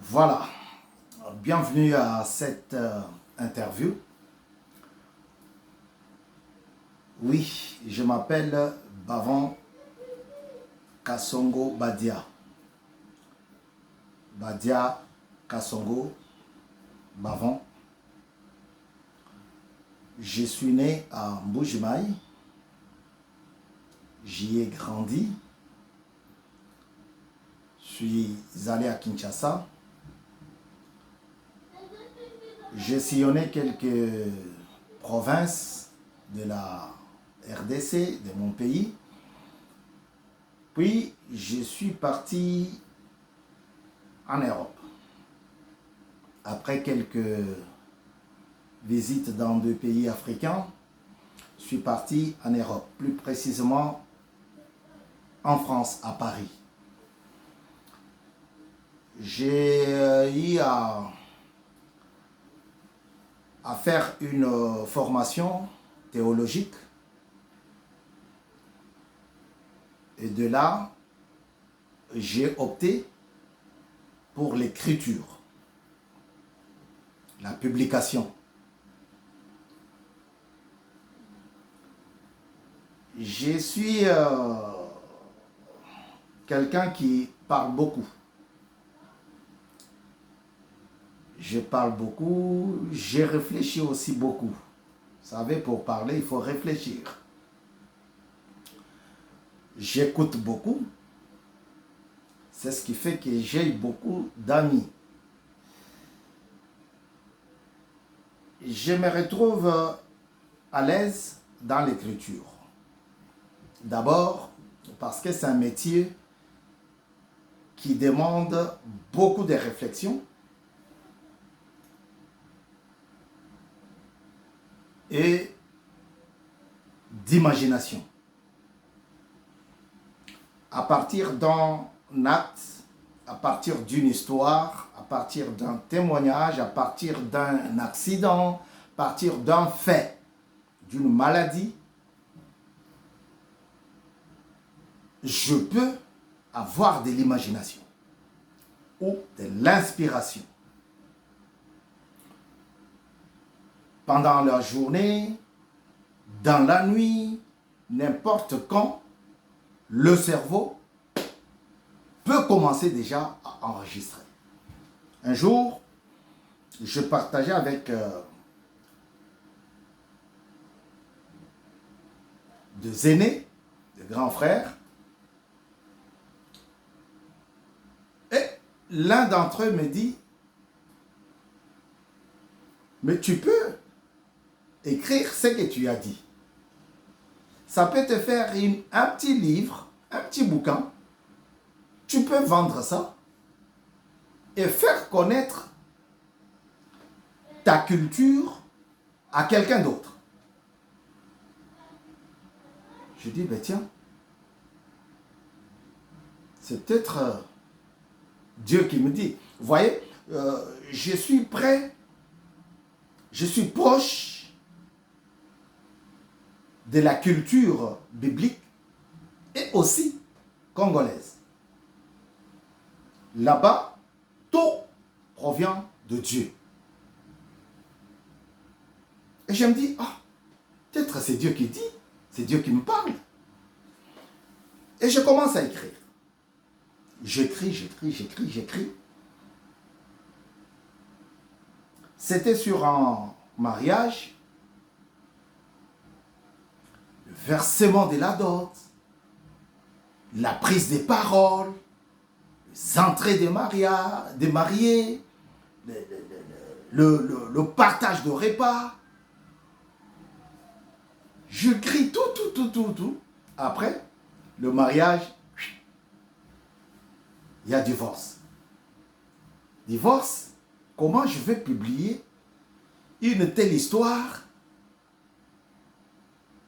Voilà, bienvenue à cette interview. Oui, je m'appelle Bavon Kasongo Badia. Badia Kasongo Bavon. Je suis né à Mbujimaï. J'y ai grandi. Je suis allé à Kinshasa. J'ai sillonné quelques provinces de la RDC, de mon pays. Puis, je suis parti en Europe. Après quelques visites dans 2 pays africains, je suis parti en Europe, plus précisément en France, à Paris. J'ai eu à faire une formation théologique. Et de là, j'ai opté pour l'écriture, la publication. Je suis quelqu'un qui parle beaucoup. Je parle beaucoup, j'ai réfléchi aussi beaucoup. Vous savez, pour parler, il faut réfléchir. J'écoute beaucoup. C'est ce qui fait que j'ai beaucoup d'amis. Je me retrouve à l'aise dans l'écriture. D'abord, parce que c'est un métier qui demande beaucoup de réflexion et d'imagination. À partir d'un acte, à partir d'une histoire, à partir d'un témoignage, à partir d'un accident, à partir d'un fait, d'une maladie, je peux avoir de l'imagination ou de l'inspiration. Pendant la journée, dans la nuit, n'importe quand, le cerveau peut commencer déjà à enregistrer. Un jour, je partageais avec deux aînés, des grands frères, et l'un d'entre eux me dit, mais tu peux écrire ce que tu as dit. Ça peut te faire un petit livre, un petit bouquin. Tu peux vendre ça et faire connaître ta culture à quelqu'un d'autre. Je dis, ben tiens, c'est peut-être Dieu qui me dit. Vous voyez, je suis prêt, je suis proche de la culture biblique et aussi congolaise. Là-bas, tout provient de Dieu. Et je me dis, ah, peut-être c'est Dieu qui dit, c'est Dieu qui me parle. Et je commence à écrire. J'écris. C'était sur un mariage, le versement de la dot, la prise des paroles, les entrées des mariés, le partage de repas. Je crie tout. Après, le mariage, il y a divorce. Divorce, comment je vais publier une telle histoire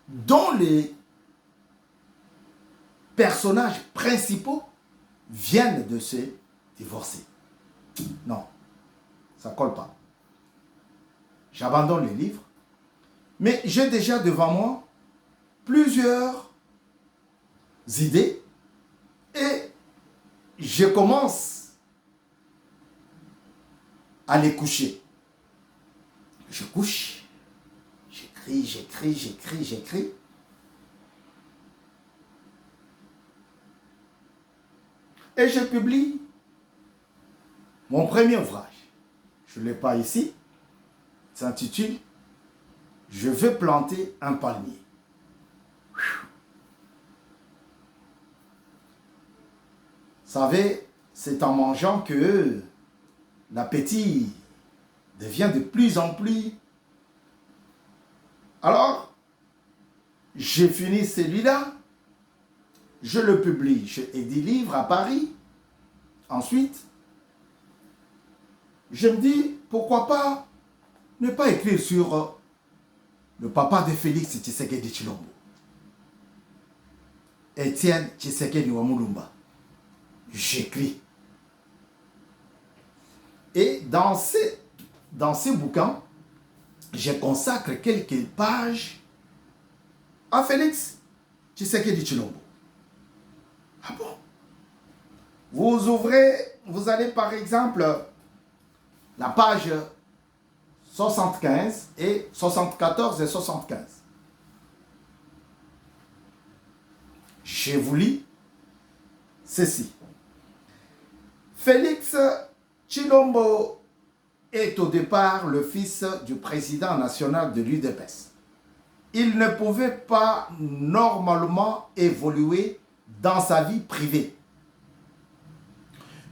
dont les personnages principaux viennent de se divorcer? Non, ça ne colle pas. J'abandonne les livres, mais j'ai déjà devant moi plusieurs idées et je commence aller coucher. Je couche, j'écris. Et je publie mon premier ouvrage. Je ne l'ai pas ici. Ça s'intitule « Je veux planter un palmier ». Vous savez, c'est en mangeant que l'appétit devient de plus en plus. Alors, j'ai fini celui-là, je le publie chez Eddy Livre à Paris. Ensuite, je me dis, pourquoi pas ne pas écrire sur le papa de Félix Tshisekedi Tshilombo, Étienne Tshisekedi Wamulumba. J'écris. Et dans ces bouquins, je consacre quelques pages à Félix Tshisekedi Tshilombo. Ah bon? Vous ouvrez, vous allez par exemple la page 75 et 74 et 75. Je vous lis ceci. Félix Tshilombo est au départ le fils du président national de l'UDPS. Il ne pouvait pas normalement évoluer dans sa vie privée,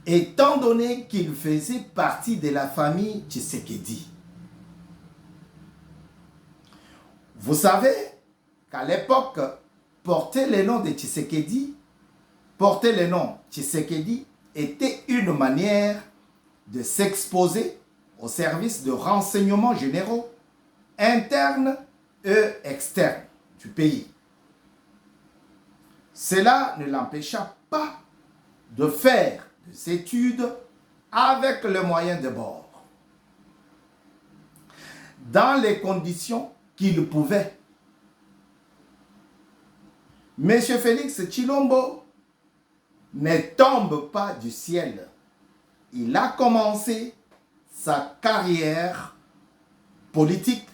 étant donné qu'il faisait partie de la famille Tshisekedi. Vous savez qu'à l'époque, porter le nom de Tshisekedi, était une manière de s'exposer aux services de renseignement généraux, internes et externes du pays. Cela ne l'empêcha pas de faire des études avec les moyens de bord, dans les conditions qu'il pouvait. M. Félix Tshilombo ne tombe pas du ciel. Il a commencé sa carrière politique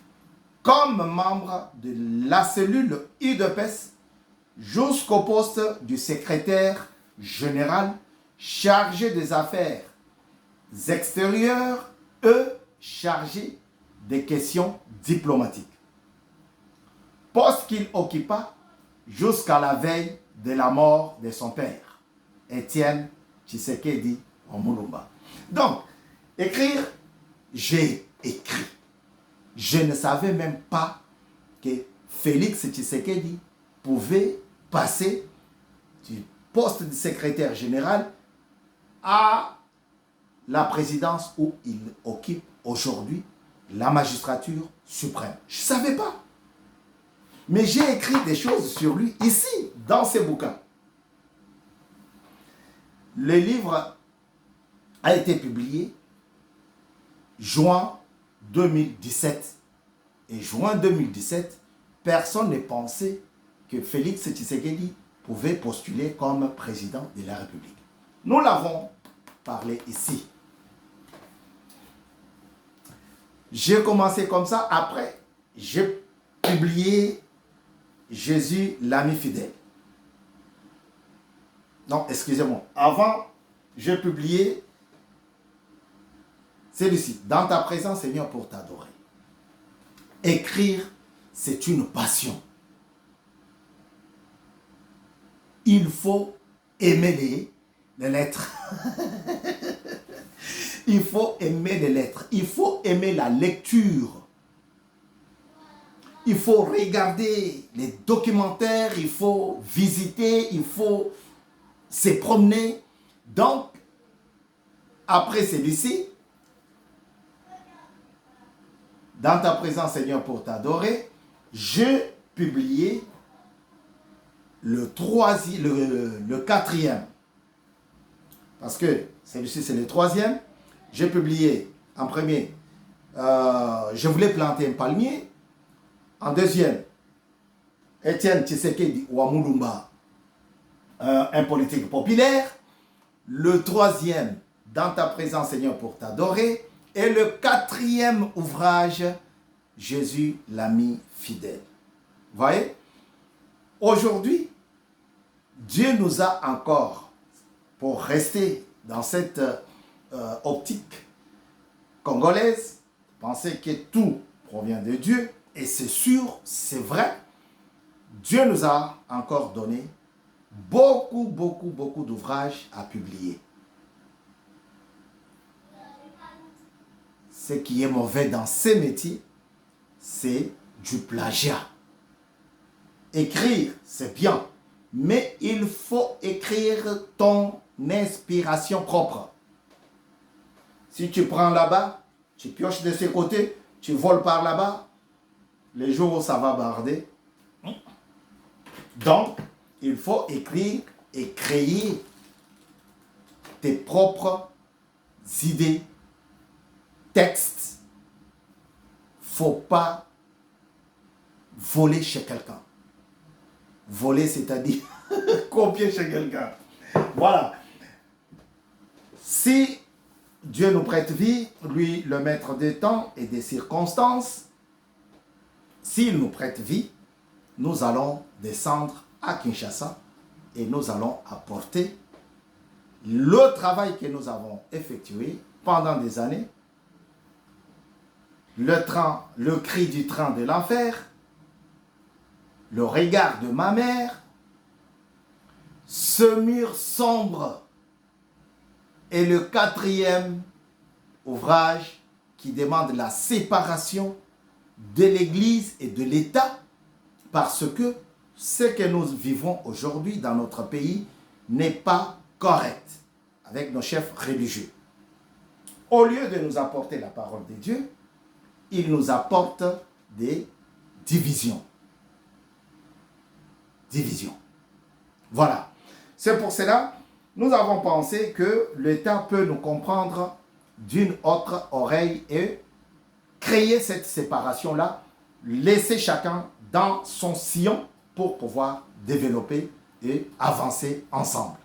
comme membre de la cellule UDPS jusqu'au poste du secrétaire général chargé des affaires extérieures et chargé des questions diplomatiques. Poste qu'il occupa jusqu'à la veille de la mort de son père, Étienne Tshisekedi Wamulumba. Donc, écrire, j'ai écrit. Je ne savais même pas que Félix Tshisekedi pouvait passer du poste de secrétaire général à la présidence où il occupe aujourd'hui la magistrature suprême. Je ne savais pas. Mais j'ai écrit des choses sur lui ici, dans ces bouquins. Le livre a été publié juin 2017. Et juin 2017, personne ne pensait que Félix Tshisekedi pouvait postuler comme président de la République. Nous l'avons parlé ici. J'ai commencé comme ça. Après, j'ai publié Jésus, l'ami fidèle. Non, excusez-moi. Avant, j'ai publié celui-ci. Dans ta présence, Seigneur, pour t'adorer. Écrire, c'est une passion. Il faut aimer les lettres. Il faut aimer les lettres. Il faut aimer la lecture. Il faut regarder les documentaires, il faut visiter, il faut se promener. Donc, après celui-ci, dans ta présence, Seigneur, pour t'adorer, j'ai publié le quatrième. Parce que celui-ci, c'est le troisième. J'ai publié en premier, je voulais planter un palmier. En deuxième, Étienne Tshisekedi Wamulumba, un politique populaire. Le troisième, dans ta présence, Seigneur, pour t'adorer. Et le quatrième ouvrage, Jésus l'a mis fidèle. Vous voyez? Aujourd'hui, Dieu nous a encore, pour rester dans cette optique congolaise, penser que tout provient de Dieu, et c'est sûr, c'est vrai, Dieu nous a encore donné beaucoup d'ouvrages à publier. Ce qui est mauvais dans ces métiers, c'est du plagiat. Écrire, c'est bien, mais il faut écrire ton inspiration propre. Si tu prends là-bas, tu pioches de ce côté, tu voles par là-bas, les jours où ça va barder. Donc, il faut écrire et créer tes propres idées, textes. Faut pas voler chez quelqu'un. Voler, c'est-à-dire copier chez quelqu'un. Voilà. Si Dieu nous prête vie, lui, le maître des temps et des circonstances, s'il nous prête vie, nous allons descendre à Kinshasa et nous allons apporter le travail que nous avons effectué pendant des années, le cri du train de l'enfer, le regard de ma mère, ce mur sombre et le quatrième ouvrage qui demande la séparation de l'Église et de l'État, parce que ce que nous vivons aujourd'hui dans notre pays n'est pas correct avec nos chefs religieux. Au lieu de nous apporter la parole de Dieu, ils nous apportent des divisions. Divisions. Voilà. C'est pour cela, nous avons pensé que l'État peut nous comprendre d'une autre oreille et créer cette séparation-là, laisser chacun dans son sillon pour pouvoir développer et avancer ensemble.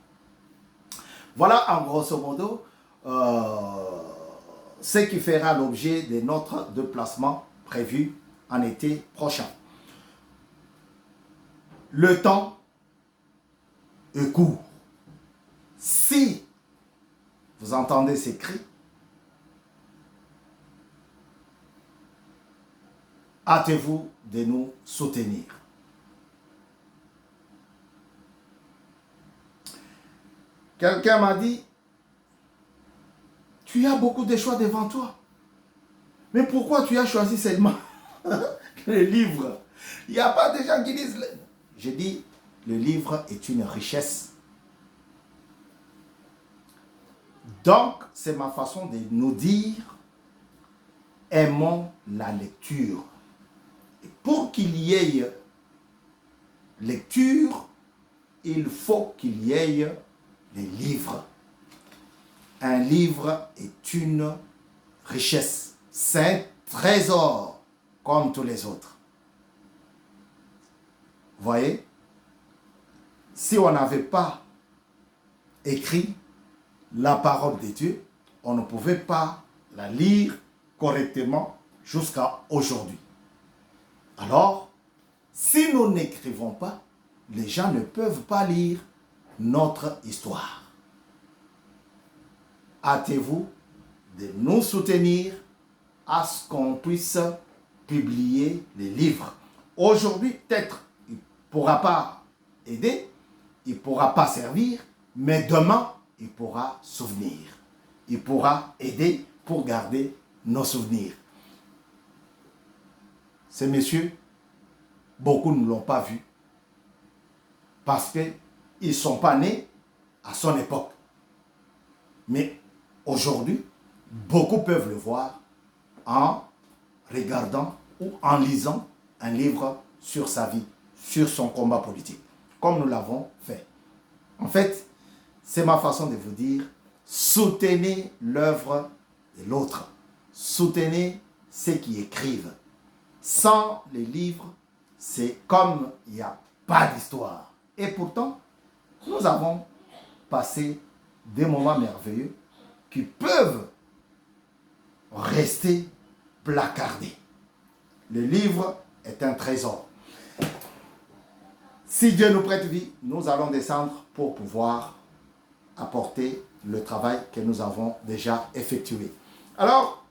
Voilà en grosso modo ce qui fera l'objet de notre déplacement prévu en été prochain. Le temps est court. Si vous entendez ces cris, hâtez-vous de nous soutenir. Quelqu'un m'a dit, tu as beaucoup de choix devant toi. Mais pourquoi tu as choisi seulement les livres? Il n'y a pas de gens qui disent... J'ai dit, le livre est une richesse. Donc, c'est ma façon de nous dire, aimons la lecture. Et pour qu'il y ait lecture, il faut qu'il y ait les livres. Un livre est une richesse. C'est un trésor comme tous les autres. Vous voyez? Si on n'avait pas écrit la parole de Dieu, on ne pouvait pas la lire correctement jusqu'à aujourd'hui. Alors, si nous n'écrivons pas, les gens ne peuvent pas lire notre histoire. Hâtez-vous de nous soutenir à ce qu'on puisse publier les livres. Aujourd'hui, peut-être, il ne pourra pas aider, il ne pourra pas servir, mais demain, il pourra souvenir. Il pourra aider pour garder nos souvenirs. Ces messieurs, beaucoup ne l'ont pas vu parce qu'ils ne sont pas nés à son époque. Mais aujourd'hui, beaucoup peuvent le voir en regardant ou en lisant un livre sur sa vie, sur son combat politique, comme nous l'avons fait. En fait, c'est ma façon de vous dire, soutenez l'œuvre de l'autre. Soutenez ceux qui écrivent. Sans les livres, c'est comme il n'y a pas d'histoire. Et pourtant, nous avons passé des moments merveilleux qui peuvent rester placardé. Le livre est un trésor. Si Dieu nous prête vie, nous allons descendre pour pouvoir apporter le travail que nous avons déjà effectué. Alors,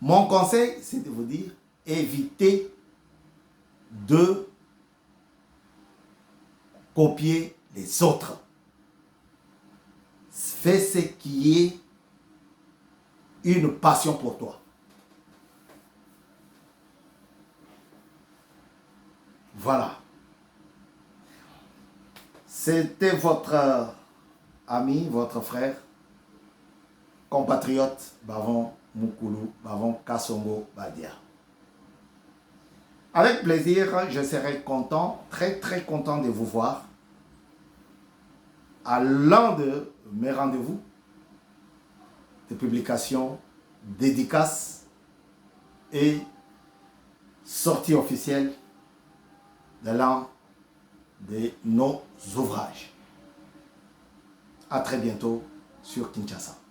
mon conseil, c'est de vous dire, évitez de copier les autres. Fais ce qui est une passion pour toi. Voilà. C'était votre ami, votre frère, compatriote Bavon Moukoulou, Bavon Kassongo Badia. Avec plaisir, je serai content, très content de vous voir à l'un de mes rendez-vous de publication, dédicaces et sortie officielle de l'un de nos ouvrages. À très bientôt sur Kinshasa.